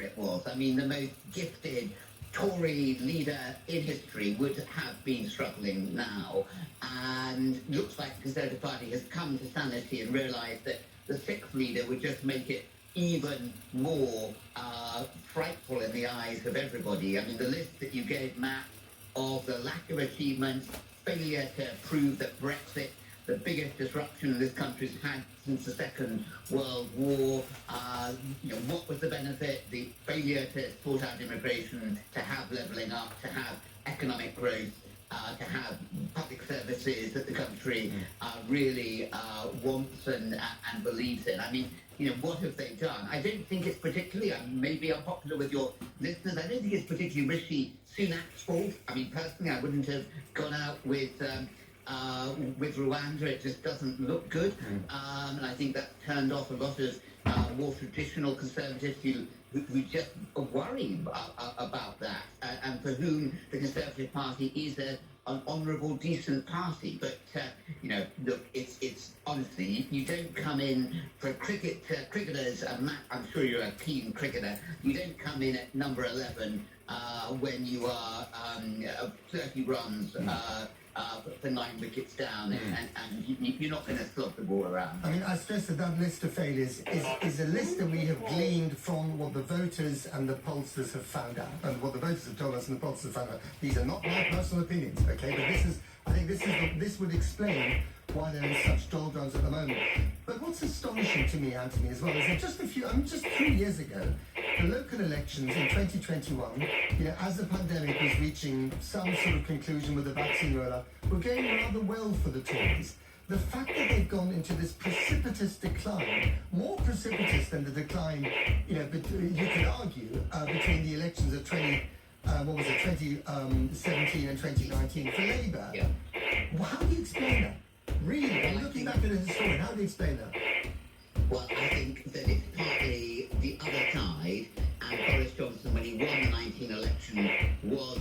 it was. I mean, the most gifted Tory leader in history would have been struggling now, and looks like the Conservative Party has come to sanity and realised that the sixth leader would just make it even more frightful in the eyes of everybody. I mean, the list that you gave, Matt, of the lack of achievements, failure to prove that Brexit, the biggest disruption this country's had since the Second World War. What was the benefit? The failure to sort out immigration, to have levelling up, to have economic growth, to have public services that the country really wants and believes in. I mean, what have they done? I don't think it's particularly, maybe unpopular with your listeners, I don't think it's particularly Rishi Sunak's fault. I mean, personally, I wouldn't have gone out with Rwanda. It just doesn't look good. And I think that turned off a lot of more traditional Conservatives who just worry about that, and for whom the Conservative Party is an honourable, decent party. But, look, it's honestly, you don't come in for cricketers, Matt, I'm sure you're a keen cricketer, you don't come in at number 11 when you are 30 runs for 9 wickets down, and you're not going to slog the ball around. I mean, I stress that list of failures is a list that we have gleaned from what the voters and the pollsters have found out, and what the voters have told us and the pollsters have found out. These are not my personal opinions, okay? But this would explain why they're in such doldrums at the moment. But what's astonishing to me, Anthony, as well, is that just 3 years ago, the local elections in 2021, as the pandemic was reaching some sort of conclusion with the vaccine rollout, were going rather well for the Tories. The fact that they've gone into this precipitous decline, more precipitous than the decline, you could argue, between the elections of 2017 and 2019 for Labour. Yeah. Well, how do you explain that? Really, looking back at the historian, how do you explain that? Well, I think that it's partly the other side, and Boris Johnson, when he won the 19 election, was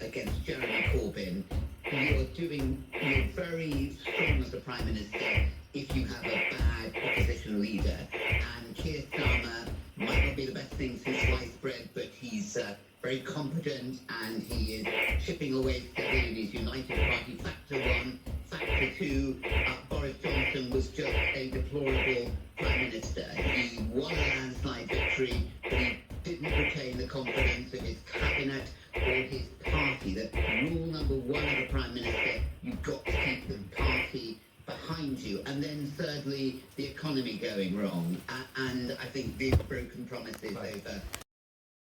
against Jeremy Corbyn. You're very strong as a Prime Minister if you have a bad opposition leader, and Keir Starmer might not be the best thing since sliced bread, but he's very competent, and he is chipping away steadily in his United Party. Factor one. Factor two, Boris Johnson was just a deplorable Prime Minister. He won a landslide victory, but he didn't retain the confidence of his cabinet or his party. That rule number one of a Prime Minister, you've got to keep the party behind you. And then thirdly, the economy going wrong. And I think the broken promises over